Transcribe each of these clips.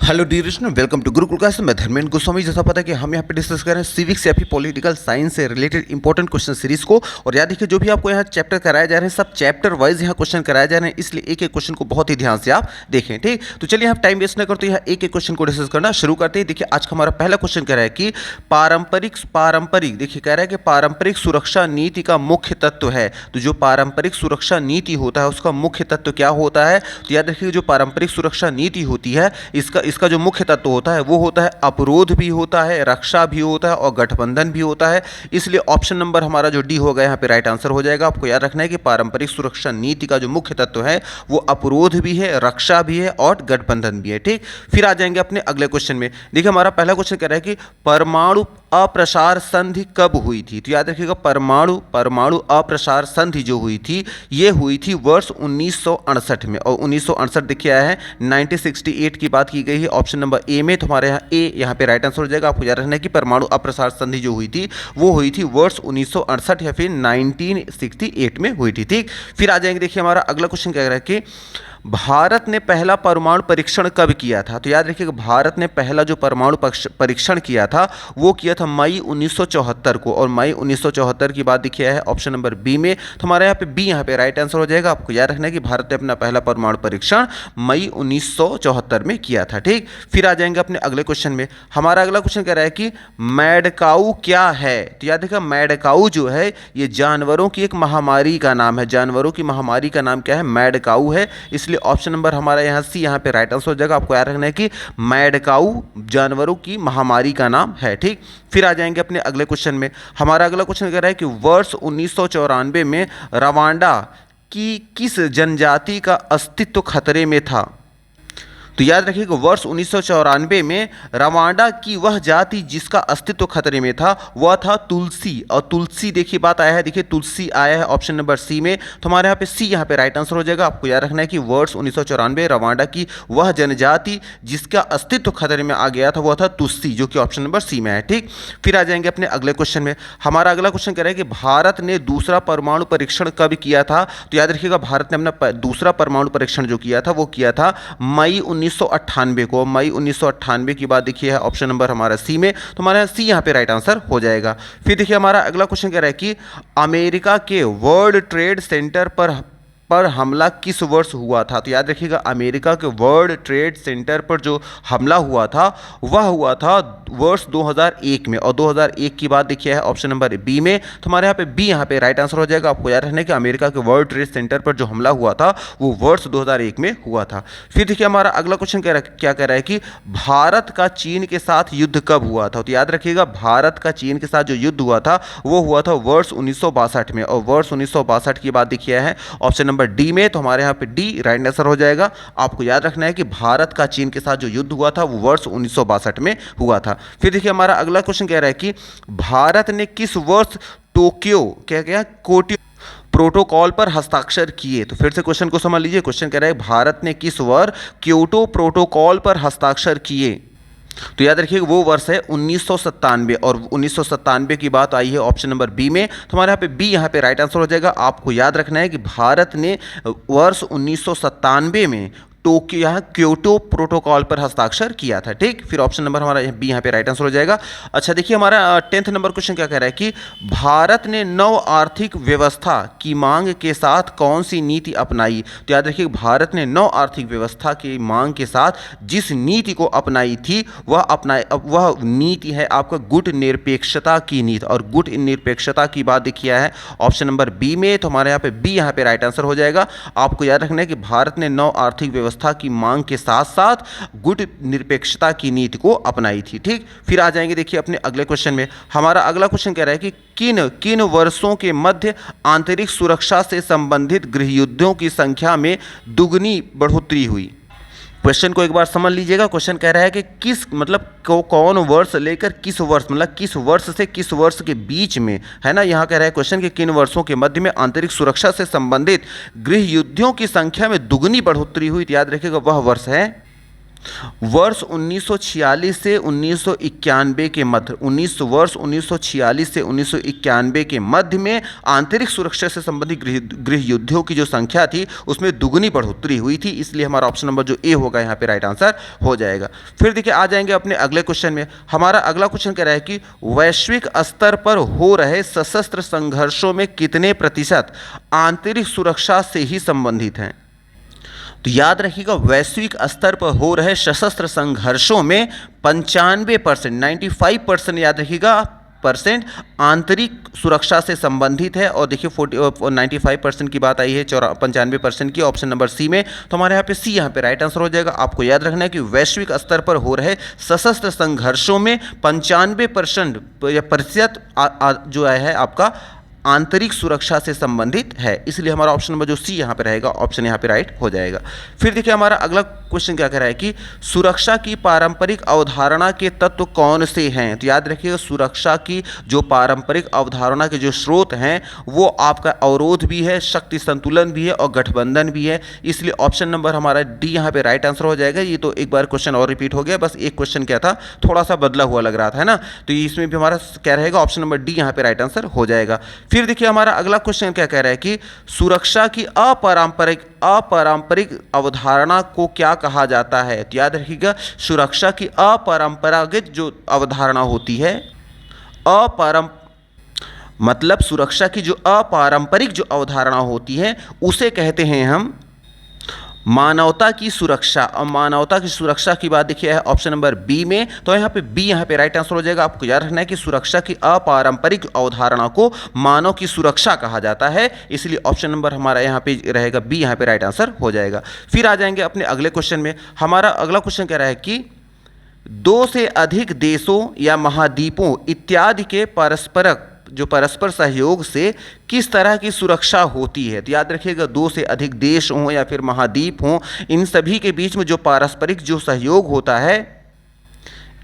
Hello dear student, welcome to Gurukul class. मैं धर्मेंद्र गोस्वामी। जैसा पता है कि हम यहाँ पे डिस्कस कर रहे हैं सिविक्स या फिर पॉलिटिकल साइंस से रिलेटेड इंपॉर्टेंट क्वेश्चन सीरीज को। और याद देखिए, जो भी आपको यहाँ चैप्टर कराए जा रहे हैं सब चैप्टर वाइज यहाँ क्वेश्चन कराए जा रहे हैं, इसलिए एक एक क्वेश्चन को बहुत ही ध्यान से आप देखें। ठीक, तो चलिए यहाँ टाइम वेस्ट न करते यहाँ एक एक क्वेश्चन को डिस्कस करना शुरू करते हैं। देखिए, आज का हमारा पहला क्वेश्चन कह रहा है कि पारंपरिक देखिए कह रहा है कि पारंपरिक सुरक्षा नीति का मुख्य तत्व है। तो जो पारंपरिक सुरक्षा नीति होता है उसका मुख्य तत्व क्या होता है? तो याद रखिए, जो पारंपरिक सुरक्षा नीति होती है इसका जो मुख्य तत्व होता है वो होता है अपरोध भी होता है, रक्षा भी होता है और गठबंधन भी होता है। इसलिए ऑप्शन नंबर हमारा जो डी होगा यहाँ पे राइट आंसर हो जाएगा। आपको याद रखना है कि पारंपरिक सुरक्षा नीति का जो मुख्य तत्व है वो अपरोध भी है, रक्षा भी है और गठबंधन भी है। ठीक, फिर आ जाएंगे अपने अगले क्वेश्चन में। देखिए, हमारा पहला क्वेश्चन कह रहा है कि परमाणु अप्रसार संधि कब हुई थी? तो याद रखिएगा, परमाणु अप्रसार संधि जो हुई थी ये हुई थी वर्ष 1968 में। और 1968 देखिए आया है 1968 की बात की गई है ऑप्शन नंबर ए में। तो हमारे यहाँ पे राइट आंसर हो जाएगा। आपको याद रखना है कि परमाणु अप्रसार संधि जो हुई थी वो हुई थी वर्ष 1968 या फिर 1968 में हुई थी। ठीक, फिर आ जाएंगे। देखिए, हमारा अगला क्वेश्चन कह रहा है कि भारत ने पहला परमाणु परीक्षण कब किया था? तो याद रखिएगा, भारत ने पहला जो परमाणु परीक्षण किया था वो किया था मई 1974 को। और मई 1974 की बात देखिए है ऑप्शन नंबर बी में। तो हमारे यहाँ पे बी यहाँ पे राइट आंसर हो जाएगा। आपको याद रखना है कि भारत ने अपना पहला परमाणु परीक्षण मई 1974 में किया था। ठीक, फिर आ जाएंगे अपने अगले क्वेश्चन में। हमारा अगला क्वेश्चन कह रहा है कि मैडकाऊ क्या है? तो याद रखिएगा, मैडकाऊ जो है ये जानवरों की एक महामारी का नाम है। जानवरों की महामारी का नाम क्या है? मैडकाऊ है। इसलिए ऑप्शन नंबर हमारा यहाँ सी यहाँ पे राइट आंसर हो जाएगा। आपको याद रखना है कि मैडकाऊ जानवरों की महामारी का नाम है। ठीक, फिर आ जाएंगे अपने अगले क्वेश्चन में। हमारा अगला क्वेश्चन कह रहा है कि वर्ष 1994 में रवांडा की किस जनजाति का अस्तित्व खतरे में था? तो याद रखिएगा, वर्ष 1994 में रवांडा की वह जाति जिसका अस्तित्व खतरे में था वह था तुलसी। और तुलसी देखिए बात आया है, देखिए तुलसी आया है ऑप्शन नंबर सी में। तो हमारे यहाँ पे सी यहाँ पे राइट आंसर हो जाएगा। आपको याद रखना है कि वर्ष 1994 रवांडा की वह जनजाति जिसका अस्तित्व खतरे में आ गया था वह था तुलसी, जो कि ऑप्शन नंबर सी में है। ठीक, फिर आ जाएंगे अपने अगले क्वेश्चन में। हमारा अगला क्वेश्चन कह रहा है कि भारत ने दूसरा परमाणु परीक्षण कब किया था? तो याद रखिएगा, भारत ने अपना दूसरा परमाणु परीक्षण जो किया था वो किया था मई 1998 को। मई 1998 की बात देखिए है ऑप्शन नंबर हमारा सी में। तो हमारा सी यहाँ पे राइट आंसर हो जाएगा। फिर देखिए, हमारा अगला क्वेश्चन कह रहा है कि अमेरिका के वर्ल्ड ट्रेड सेंटर पर हमला किस वर्ष हुआ था? तो याद रखिएगा, अमेरिका के वर्ल्ड ट्रेड सेंटर पर जो हमला हुआ था वह हुआ था वर्ष 2001 में। और 2001 की बात देखिए है ऑप्शन नंबर बी में। तो हमारे यहाँ पे बी यहाँ पे राइट आंसर हो जाएगा। आपको याद रखना है कि अमेरिका के वर्ल्ड ट्रेड सेंटर पर जो हमला हुआ था वो वर्ष 2001 में हुआ था। फिर देखिए, हमारा अगला क्वेश्चन क्या कह रहा है कि भारत का चीन के साथ युद्ध कब हुआ था? तो याद रखिएगा, भारत का चीन के साथ जो युद्ध हुआ था वो हुआ था वर्ष 1962 में। और वर्ष 1962 की बात देखिए है ऑप्शन नंबर डी में। तो हमारे यहाँ पे डी राइट आंसर हो जाएगा। आपको याद रखना है कि भारत का चीन के साथ जो युद्ध हुआ था वो वर्ष 1962 में हुआ था। फिर देखिए, हमारा अगला क्वेश्चन कह रहा है कि भारत ने किस वर्ष टोक्यो क्योटो प्रोटोकॉल पर हस्ताक्षर किए? तो फिर से क्वेश्चन को समझ लीजिए। क्वेश्चन कह रहा है भारत ने किस वर्ष क्योटो प्रोटोकॉल पर हस्ताक्षर किए? तो याद रखिएगा, वो वर्ष है 1997। और 1997 की बात आई है ऑप्शन नंबर बी में। तो हमारे यहाँ पे बी यहाँ पे राइट आंसर हो जाएगा। आपको याद रखना है कि भारत ने वर्ष 1997 में क्योटो प्रोटोकॉल पर हस्ताक्षर किया था। ठीक, फिर ऑप्शन नंबर हमारा बी यहाँ पे राइट आंसर हो जाएगा। अच्छा, देखिए, हमारा 10th नंबर क्वेश्चन क्या कह रहा है कि भारत ने नव आर्थिक व्यवस्था की मांग के साथ कौन सी नीति अपनाई? तो याद रखिए, भारत ने नव आर्थिक व्यवस्था की मांग के साथ जिस नीति को अपनाई थी वह नीति है आपका गुट निरपेक्षता की नीति। और गुट निरपेक्षता की बात देखिए है ऑप्शन नंबर बी में। तो हमारे यहाँ पे बी यहाँ पे राइट आंसर हो जाएगा। आपको याद रखना है कि भारत ने नव आर्थिक व्यवस्था की मांग के साथ साथ गुट निरपेक्षता की नीति को अपनाई थी। ठीक, फिर आ जाएंगे देखिए अपने अगले क्वेश्चन में। हमारा अगला क्वेश्चन कह रहा है कि किन वर्षों के मध्य आंतरिक सुरक्षा से संबंधित गृहयुद्धों की संख्या में दुगनी बढ़ोतरी हुई? क्वेश्चन को एक बार समझ लीजिएगा। क्वेश्चन कह रहा है कि किस कौन वर्ष लेकर किस वर्ष, मतलब किस वर्ष से किस वर्ष के बीच में, है ना। यहाँ कह रहा है क्वेश्चन कि किन वर्षों के मध्य में आंतरिक सुरक्षा से संबंधित गृह युद्धों की संख्या में दुगनी बढ़ोतरी हुई? तो याद रखिएगा, वह वर्ष है वर्ष 1946 से 1991 के मध्य वर्ष 1946 से 1991 के मध्य में आंतरिक सुरक्षा से संबंधित गृह युद्धों की जो संख्या थी उसमें दुगनी बढ़ोतरी हुई थी, इसलिए हमारा ऑप्शन नंबर जो ए होगा यहाँ पे राइट आंसर हो जाएगा। फिर देखिए आ जाएंगे अपने अगले क्वेश्चन में। हमारा अगला क्वेश्चन कह रहा है कि वैश्विक स्तर पर हो रहे सशस्त्र संघर्षों में कितने प्रतिशत आंतरिक सुरक्षा से ही संबंधित हैं। तो याद रखिएगा वैश्विक स्तर पर हो रहे सशस्त्र संघर्षों में 95%, 95% याद रखिएगा परसेंट आंतरिक सुरक्षा से संबंधित है। और देखिए 95% की बात आई है 95% की ऑप्शन नंबर सी में, तो हमारे यहाँ पे सी यहाँ पे राइट आंसर हो जाएगा। आपको याद रखना है कि वैश्विक स्तर पर हो रहे सशस्त्र संघर्षों में 95% प्रतिशत जो है आपका आंतरिक सुरक्षा से संबंधित है, इसलिए हमारा ऑप्शन नंबर जो सी यहाँ पे रहेगा ऑप्शन यहाँ पे राइट हो जाएगा। फिर देखिए हमारा अगला क्वेश्चन क्या कह रहा है कि सुरक्षा की पारंपरिक अवधारणा के तत्व कौन से हैं। तो याद रखिएगा सुरक्षा की जो पारंपरिक अवधारणा के जो स्रोत हैं वो आपका अवरोध भी है, शक्ति संतुलन भी है और गठबंधन भी है, इसलिए ऑप्शन नंबर हमारा डी यहाँ पे राइट आंसर हो जाएगा। ये तो एक बार क्वेश्चन और रिपीट हो गया, बस एक क्वेश्चन क्या था थोड़ा सा बदला हुआ लग रहा था, है ना। तो इसमें भी हमारा क्या रहेगा ऑप्शन नंबर डी यहाँ पे राइट आंसर हो जाएगा। फिर देखिए हमारा अगला क्वेश्चन क्या कह रहा है कि सुरक्षा की अपारंपरिक अवधारणा को क्या कहा जाता है। तो याद रखिएगा सुरक्षा की अपरंपरागत जो अवधारणा होती है, मतलब सुरक्षा की जो अपारंपरिक जो अवधारणा होती है उसे कहते हैं हम मानवता की सुरक्षा। और मानवता की सुरक्षा की बात देखिए है ऑप्शन नंबर बी में, तो यहाँ पे बी यहाँ पे राइट आंसर हो जाएगा। आपको याद रखना है कि सुरक्षा की अपारंपरिक अवधारणा को मानव की सुरक्षा कहा जाता है, इसलिए ऑप्शन नंबर हमारा यहाँ पे रहेगा बी, यहाँ पे राइट आंसर हो जाएगा। फिर आ जाएंगे अपने अगले क्वेश्चन में। हमारा अगला क्वेश्चन कह रहा है कि 2 से अधिक देशों या महाद्वीपों इत्यादि के परस्पर सहयोग से किस तरह की सुरक्षा होती है। तो याद रखिएगा 2 से अधिक देश हों या फिर महाद्वीप हों, इन सभी के बीच में जो पारस्परिक जो सहयोग होता है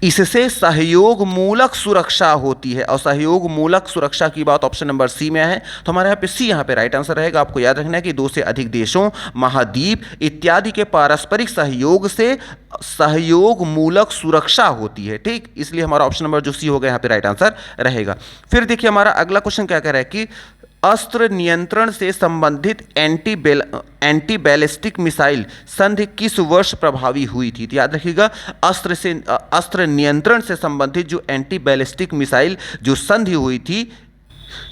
इससे सहयोग मूलक सुरक्षा होती है। और सहयोग मूलक सुरक्षा की बात ऑप्शन नंबर सी में है, तो हमारे यहाँ पे सी यहाँ पे राइट आंसर रहेगा। आपको याद रखना है कि 2 से अधिक देशों, महाद्वीप इत्यादि के पारस्परिक सहयोग से सहयोग मूलक सुरक्षा होती है, ठीक, इसलिए हमारा ऑप्शन नंबर जो सी होगा यहाँ पे राइट आंसर रहेगा। फिर देखिए हमारा अगला क्वेश्चन क्या कह रहा है कि अस्त्र नियंत्रण से संबंधित एंटी बैलिस्टिक मिसाइल संधि किस वर्ष प्रभावी हुई थी। तो याद रखिएगा अस्त्र नियंत्रण से संबंधित जो एंटी बैलिस्टिक मिसाइल जो संधि हुई थी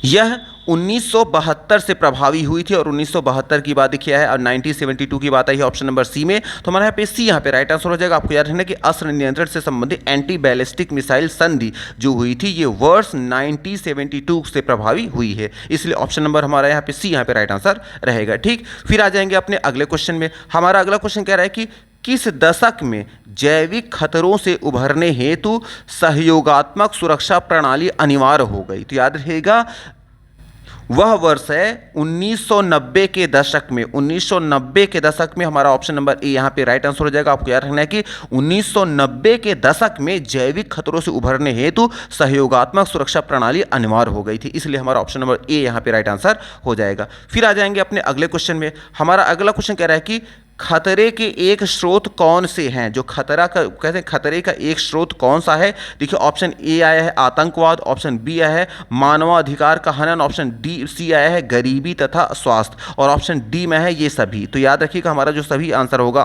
यह 1972 से प्रभावी हुई थी। और 1972 की बात देखिए है और 1972 की बात आई है ऑप्शन नंबर सी में, तो हमारे यहाँ पे सी यहाँ पे राइट आंसर हो जाएगा। आपको याद रखना कि अस्त्र नियंत्रण से संबंधित एंटी बैलिस्टिक मिसाइल संधि जो हुई थी ये वर्ष 1972 से प्रभावी हुई है, इसलिए ऑप्शन नंबर हमारा यहाँ पे सी यहाँ पे राइट आंसर रहेगा, ठीक। फिर आ जाएंगे अपने अगले क्वेश्चन में। हमारा अगला क्वेश्चन कह रहा है कि किस दशक में जैविक खतरों से उभरने हेतु सहयोगात्मक सुरक्षा प्रणाली अनिवार्य हो गई। तो याद रखिएगा वह वर्ष है 1990 के दशक में। 1990 के दशक में हमारा ऑप्शन नंबर ए यहाँ पे राइट आंसर हो जाएगा। आपको याद रखना है कि 1990 के दशक में जैविक खतरों से उभरने हेतु सहयोगात्मक सुरक्षा प्रणाली अनिवार्य हो गई थी, इसलिए हमारा ऑप्शन नंबर ए यहाँ पे राइट आंसर हो जाएगा। फिर आ जाएंगे अपने अगले क्वेश्चन में। हमारा अगला क्वेश्चन कह रहा है कि खतरे के एक स्रोत कौन से हैं। जो खतरा का कहते हैं खतरे का एक स्रोत कौन सा है। देखिए ऑप्शन ए आया है आतंकवाद, ऑप्शन बी आया है मानवाधिकार का हनन, ऑप्शन सी आया है गरीबी तथा स्वास्थ्य, और ऑप्शन डी में है ये सभी। तो याद रखिएगा हमारा जो सभी आंसर होगा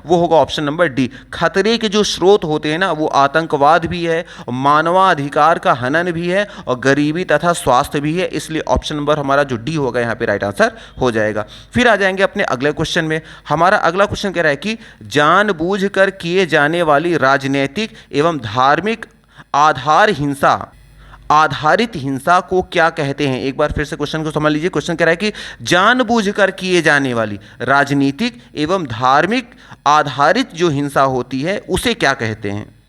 वो होगा ऑप्शन नंबर डी। खतरे के जो स्रोत होते हैं ना वो आतंकवाद भी है, मानवाधिकार का हनन भी है और गरीबी तथा स्वास्थ्य भी है, इसलिए ऑप्शन नंबर हमारा जो डी होगा यहाँ पे राइट आंसर हो जाएगा। फिर आ जाएंगे अपने अगले क्वेश्चन में। हमारा अगला क्वेश्चन कह रहा है कि जानबूझकर किए जाने वाली राजनीतिक एवं धार्मिक आधारित हिंसा को क्या कहते हैं। एक बार फिर से क्वेश्चन को समझ लीजिए। क्वेश्चन कह रहा है कि जानबूझकर किए जाने वाली राजनीतिक एवं धार्मिक आधारित जो हिंसा होती है उसे क्या कहते हैं।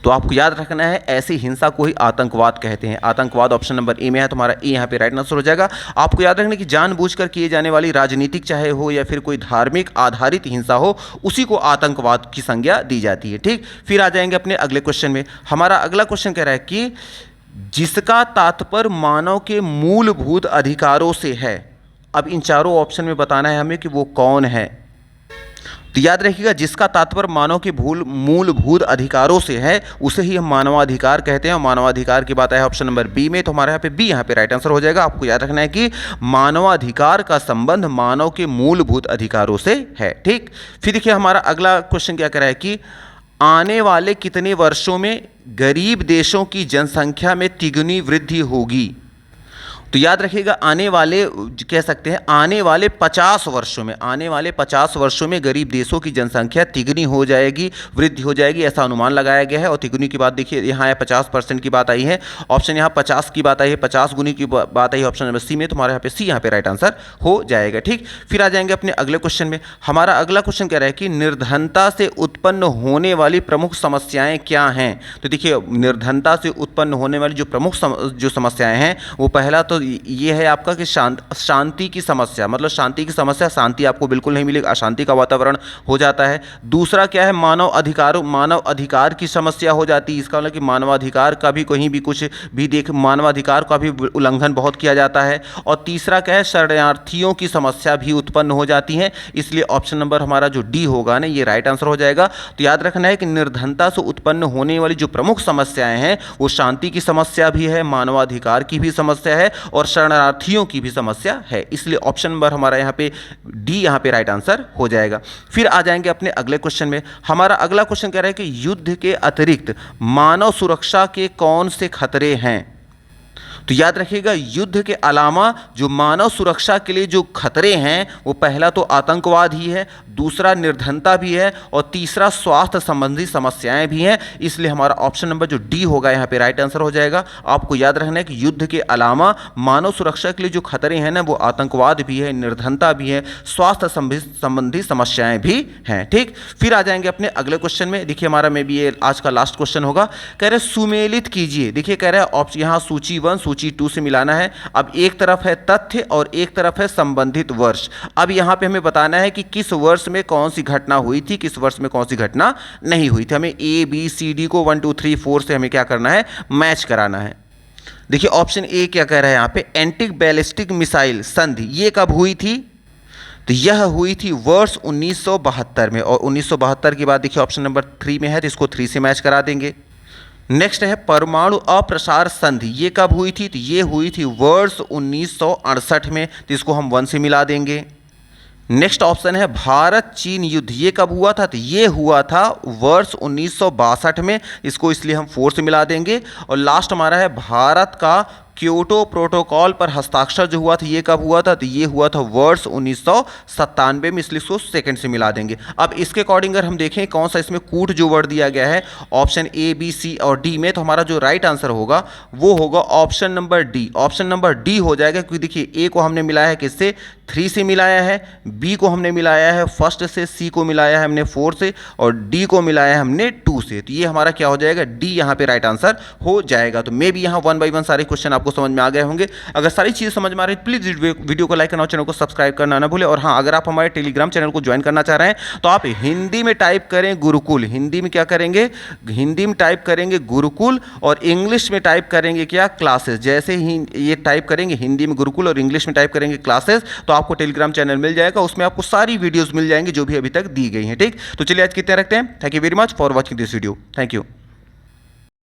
तो आपको याद रखना है ऐसी हिंसा को ही आतंकवाद कहते हैं। आतंकवाद ऑप्शन नंबर ए में है, तुम्हारा ए यहाँ पे राइट आंसर हो जाएगा। आपको याद रखना कि जानबूझकर किए जाने वाली राजनीतिक चाहे हो या फिर कोई धार्मिक आधारित हिंसा हो उसी को आतंकवाद की संज्ञा दी जाती है, ठीक। फिर आ जाएंगे अपने अगले क्वेश्चन में। हमारा अगला क्वेश्चन कह रहा है कि जिसका तात्पर्य मानव के मूलभूत अधिकारों से है। अब इन चारों ऑप्शन में बताना है हमें कि वो कौन है। तो याद रखिएगा, जिसका तात्पर्य मानव के मूलभूत अधिकारों से है उसे ही हम मानवाधिकार कहते हैं। और मानवाधिकार की बात है ऑप्शन नंबर बी में, तो हमारे यहाँ पे बी यहाँ पे राइट आंसर हो जाएगा। आपको याद रखना है कि मानवाधिकार का संबंध मानव के मूलभूत अधिकारों से है। ठीक, फिर देखिए हमारा अगला क्वेश्चन क्या कह रहा है कि आने वाले कितने वर्षों में गरीब देशों की जनसंख्या में तिगुनी वृद्धि होगी। तो याद रखिएगा, आने वाले कह सकते हैं आने वाले 50 वर्षों में, आने वाले 50 वर्षों में गरीब देशों की जनसंख्या तिगुनी हो जाएगी, वृद्धि हो जाएगी, ऐसा अनुमान लगाया गया है। और तिगुनी की बात देखिए यहाँ 50% की बात आई है, ऑप्शन यहाँ 50 की बात आई है, 50 गुनी की बात आई है ऑप्शन नंबर सी में। तुम्हारे यहाँ पे सी यहाँ पे राइट आंसर हो जाएगा। ठीक, फिर आ जाएंगे अपने अगले क्वेश्चन में। हमारा अगला क्वेश्चन कह रहा है कि निर्धनता से उत्पन्न होने वाली प्रमुख समस्याएं क्या हैं। तो देखिए, निर्धनता से उत्पन्न होने वाली जो प्रमुख जो समस्याएं हैं, वो पहला तो ये है आपका कि शांति की समस्या, मतलब शांति की समस्या, शांति आपको बिल्कुल नहीं मिलेगी, अशांति का वातावरण हो जाता है। दूसरा क्या है, मानव अधिकार की समस्या हो जाती है। इसका मतलब कि मानवाधिकार का भी कहीं भी कुछ भी मानवाधिकार का भी उल्लंघन बहुत किया जाता है। और तीसरा क्या है, शरणार्थियों की समस्या भी उत्पन्न हो जाती है। इसलिए ऑप्शन नंबर हमारा जो डी होगा ना, ये राइट आंसर हो जाएगा। तो याद रखना है कि निर्धनता से उत्पन्न होने वाली जो प्रमुख समस्याएं हैं वो शांति की समस्या भी है, मानवाधिकार की भी समस्या है और शरणार्थियों की भी समस्या है। इसलिए ऑप्शन नंबर हमारा यहाँ पे डी यहाँ पे राइट आंसर हो जाएगा। फिर आ जाएंगे अपने अगले क्वेश्चन में। हमारा अगला क्वेश्चन कह रहा है कि युद्ध के अतिरिक्त मानव सुरक्षा के कौन से खतरे हैं। तो याद रखिएगा, युद्ध के अलावा जो मानव सुरक्षा के लिए जो खतरे हैं वो पहला तो आतंकवाद ही है, दूसरा निर्धनता भी है और तीसरा स्वास्थ्य संबंधी समस्याएं भी हैं। इसलिए हमारा ऑप्शन नंबर जो डी होगा यहाँ पे राइट आंसर हो जाएगा। आपको याद रखना है कि युद्ध के अलावा मानव सुरक्षा के लिए जो खतरे हैं ना, वो आतंकवाद भी है, निर्धनता भी है, स्वास्थ्य संबंधी समस्याएं भी हैं। ठीक, फिर आ जाएंगे अपने अगले क्वेश्चन में। देखिए हमारा में भी ये आज का लास्ट क्वेश्चन होगा। कह रहे सुमेलित कीजिए, देखिए कह रहे हैं ऑप्शन यहाँ सूची 1 सूची 2 से मिलाना है। अब एक तरफ है तथ्य और एक तरफ है संबंधित वर्ष। अब यहां पे हमें बताना है कि किस वर्ष में कौन सी घटना हुई थी, किस वर्ष में कौन सी घटना नहीं हुई थी। हमें ए बी सी डी को 1 2 3 4 से हमें क्या करना है, मैच कराना है। देखिए ऑप्शन ए क्या कह रहा है यहाँ पे, एंटी बैलिस्टिक मिसाइल संधि ये कब हुई थी। तो यह हुई थी वर्ष 1972 में। और 1972 की बात देखिए ऑप्शन नंबर 3 में है, तो इसको 3 से मैच करा देंगे। नेक्स्ट है परमाणु अप्रसार संधि, ये कब हुई थी। तो ये हुई थी वर्ष 1968 में, तो इसको हम 1 से मिला देंगे। नेक्स्ट ऑप्शन है भारत चीन युद्ध, ये कब हुआ था। तो ये हुआ था वर्ष 1962 में, इसको इसलिए हम 4 से मिला देंगे। और लास्ट हमारा है भारत का क्योटो प्रोटोकॉल पर हस्ताक्षर जो हुआ था, ये कब हुआ था। तो ये हुआ था वर्ष 1997 में, इसलिए इसको सेकंड से मिला देंगे। अब इसके अकॉर्डिंग अगर हम देखें कौन सा इसमें कूट जो वर्ड दिया गया है ऑप्शन ए बी सी और डी में, तो हमारा जो राइट आंसर होगा वो होगा option number D. Option number D हो जाएगा, क्योंकि देखिए ए को हमने मिलाया है किससे, 3 से मिलाया है, बी को हमने मिलाया है फर्स्ट से, सी को मिलाया है हमने 4 से और डी को मिलाया है हमने 2 से। तो ये हमारा क्या हो जाएगा, डी यहाँ पे राइट आंसर हो जाएगा। तो मे भी यहाँ 1 बाई 1 सारे क्वेश्चन आपको समझ में आ गए होंगे। अगर सारी चीजें समझ में आ रही है प्लीज वीडियो को लाइक करना और चैनल को सब्सक्राइब करना ना भूले। और हाँ, अगर आप हमारे टेलीग्राम चैनल को ज्वाइन करना चाह रहे हैं तो आप हिंदी में टाइप करें गुरुकुल, हिंदी में क्या करेंगे, हिंदी में टाइप करेंगे गुरुकुल और इंग्लिश में टाइप करेंगे क्या, क्लासेस। जैसे ही ये टाइप करेंगे हिंदी में गुरुकुल और इंग्लिश में टाइप करेंगे क्लासेस, तो आपको टेलीग्राम चैनल मिल जाएगा, उसमें आपको सारी वीडियोस मिल जाएंगी जो भी अभी तक दी गई हैं। ठीक, तो चलिए आज कितने रखते हैं। Thank you very much for watching this video. Thank you.